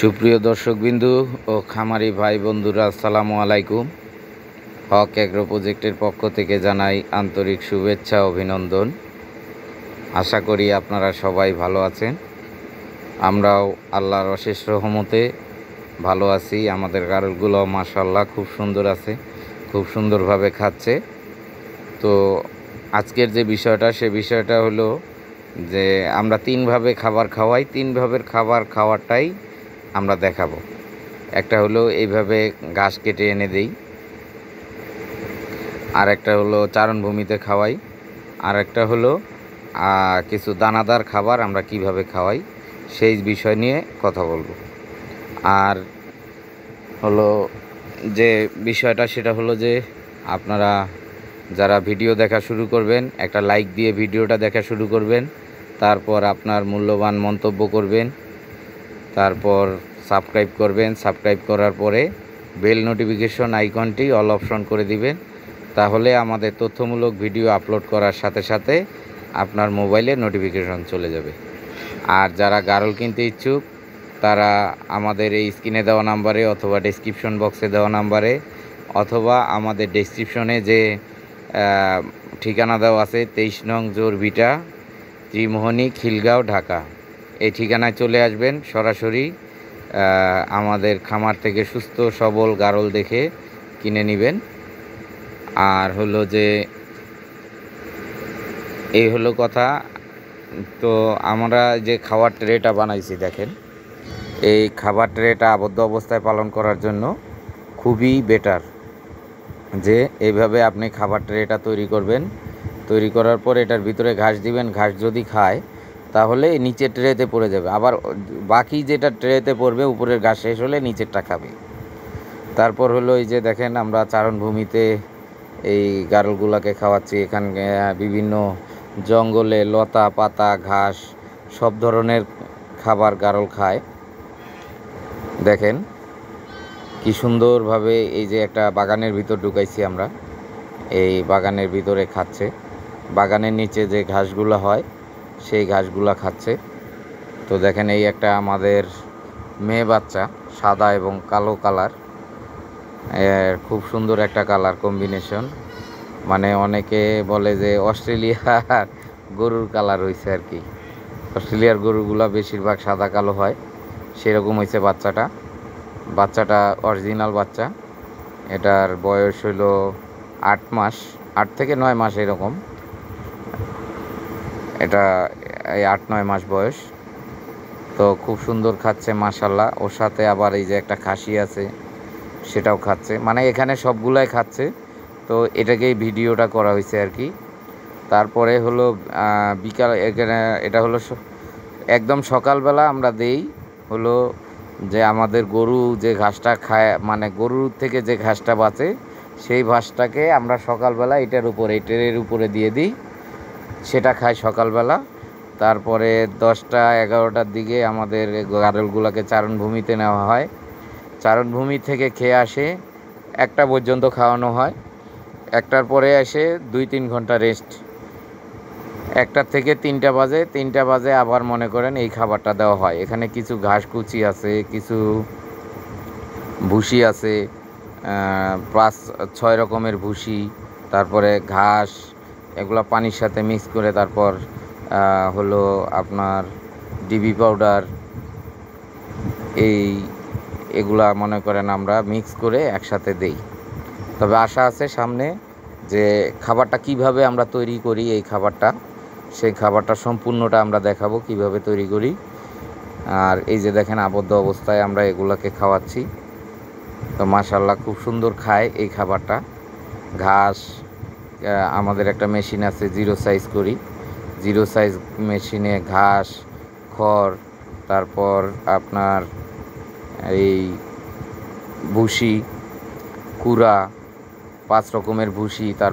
সুপ্রিয় দর্শকবিন্দু ও খামারি ভাই বন্ধুরা, আসসালামু আলাইকুম। হক এগ্রো প্রজেক্টের পক্ষ থেকে জানাই আন্তরিক শুভেচ্ছা অভিনন্দন। আশা করি আপনারা সবাই ভালো আছেন। আমরাও আল্লাহর অশেষ রহমতে ভালো আছি। আমাদের গারলগুলো মাশাআল্লাহ খুব সুন্দর আছে, খুব সুন্দরভাবে খাচ্ছে। তো আজকের যে বিষয়টা, সে বিষয়টা হলো যে আমরা তিনভাবে খাবার খাওয়াই। তিনভাবের খাবার খাওয়াটাই আমরা দেখাবো। একটা হলো এইভাবে ঘাস কেটে এনে দেই, আর একটা হলো চারণভূমিতে খাওয়াই, আর একটা হলো কিছু দানাদার খাবার আমরা কিভাবে খাওয়াই সেই বিষয় নিয়ে কথা বলবো। আর হলো যে বিষয়টা, সেটা হলো যে আপনারা যারা ভিডিও দেখা শুরু করবেন, একটা লাইক দিয়ে ভিডিওটা দেখা শুরু করবেন, তারপর আপনার মূল্যবান মন্তব্য করবেন, তারপর সাবস্ক্রাইব করবেন। সাবস্ক্রাইব করার পরে বেল নোটিফিকেশন আইকনটি অল অপশন করে দিবেন। তাহলে আমাদের তথ্যমূলক ভিডিও আপলোড করার সাথে সাথে আপনার মোবাইলে নোটিফিকেশন চলে যাবে। আর যারা গারল কিনতে ইচ্ছুক, তারা আমাদের এই স্ক্রিনে দেওয়া নাম্বারে অথবা ডেসক্রিপশন বক্সে দেওয়া নাম্বারে অথবা আমাদের ডেসক্রিপশনে যে ঠিকানা দেওয়া আছে 23 নং জোরভিটা, ত্রিমোহনী, খিলগাঁও, ঢাকা, এই ঠিকানায় চলে আসবেন। সরাসরি আমাদের খামার থেকে সুস্থ সবল গারল দেখে কিনে নেবেন। আর হলো যে এই হলো কথা। তো আমরা যে খাবার ট্রেটা বানাইছি, দেখেন, এই খাবার ট্রেটা আবদ্ধ অবস্থায় পালন করার জন্য খুবই বেটার। যে এইভাবে আপনি খাবার ট্রেটা তৈরি করবেন, তৈরি করার পর এটার ভিতরে ঘাস দিবেন। ঘাস যদি খায় তাহলে নিচের ট্রেতে পড়ে যাবে, আবার বাকি যেটা ট্রেতে পড়বে উপরের ঘাস শেষ হলে নিচেরটা খাবে। তারপর হলো এই যে দেখেন, আমরা চারণভূমিতে এই গারলগুলাকে খাওয়াচ্ছি। এখানে বিভিন্ন জঙ্গলে লতা পাতা ঘাস সব ধরনের খাবার গারল খায়। দেখেন কি সুন্দরভাবে এই যে একটা বাগানের ভিতর ঢুকাইছি আমরা, এই বাগানের ভিতরে খাচ্ছে। বাগানের নিচে যে ঘাসগুলো হয় সেই ঘাসগুলা খাচ্ছে। তো দেখেন, এই একটা আমাদের মেয়ে বাচ্চা, সাদা এবং কালো কালার, খুব সুন্দর একটা কালার কম্বিনেশন। মানে অনেকে বলে যে অস্ট্রেলিয়ার গরুর কালার হয়েছে আর কি। অস্ট্রেলিয়ার গরুগুলা বেশিরভাগ সাদা কালো হয়, সেরকম হয়েছে বাচ্চাটা। বাচ্চাটা অরিজিনাল বাচ্চা। এটার বয়স হলো 8 মাস, 8 থেকে 9 মাস এরকম। এটা এই 8-9 মাস বয়স। তো খুব সুন্দর খাচ্ছে মাশাল্লাহ। ওর সাথে আবার এই যে একটা খাসি আছে, সেটাও খাচ্ছে। মানে এখানে সবগুলাই খাচ্ছে। তো এটাকেই ভিডিওটা করা হয়েছে আর কি। তারপরে হলো বিকাল, এখানে এটা হলো একদম সকালবেলা আমরা দেই হলো যে আমাদের গরু যে ঘাসটা খায়, মানে গরুর থেকে যে ঘাসটা বাঁচে সেই ঘাসটাকে আমরা সকালবেলা এটার উপরে, এই ট্রের উপরে দিয়ে দিই, সেটা খায় সকালবেলা। তারপরে 10টা-11টার দিকে আমাদের গারলগুলোকে চারণভূমিতে নেওয়া হয়। চারণভূমি থেকে খেয়ে আসে, 1টা পর্যন্ত খাওয়ানো হয়। 1টার পরে এসে 2-3 ঘন্টা রেস্ট। 1টা থেকে 3টা বাজে, 3টা বাজে আবার মনে করেন এই খাবারটা দেওয়া হয়। এখানে কিছু ঘাস কুচি আছে, কিছু ভুসি আছে, 5-6 রকমের ভুসি, তারপরে ঘাস, এগুলো পানির সাথে মিক্স করে, তারপর হলো আপনার ডিবি পাউডার, এগুলা মনে করেন আমরা মিক্স করে একসাথে দেই। তবে আশা আছে সামনে যে খাবারটা কিভাবে আমরা তৈরি করি, এই খাবারটা, সেই খাবারটা সম্পূর্ণটা আমরা দেখাবো কিভাবে তৈরি করি। আর এই যে দেখেন, আবদ্ধ অবস্থায় আমরা এগুলাকে খাওয়াচ্ছি। তো মাশাল্লাহ খুব সুন্দর খায় এই খাবারটা। ঘাস, আমাদের একটা মেশিন আছে, 0 সাইজ করি, 0 সাইজ মেশিনে ঘাস, খড়, তারপর আপনার এই ভুসি, কুড়া, 5 রকমের ভুসি, তার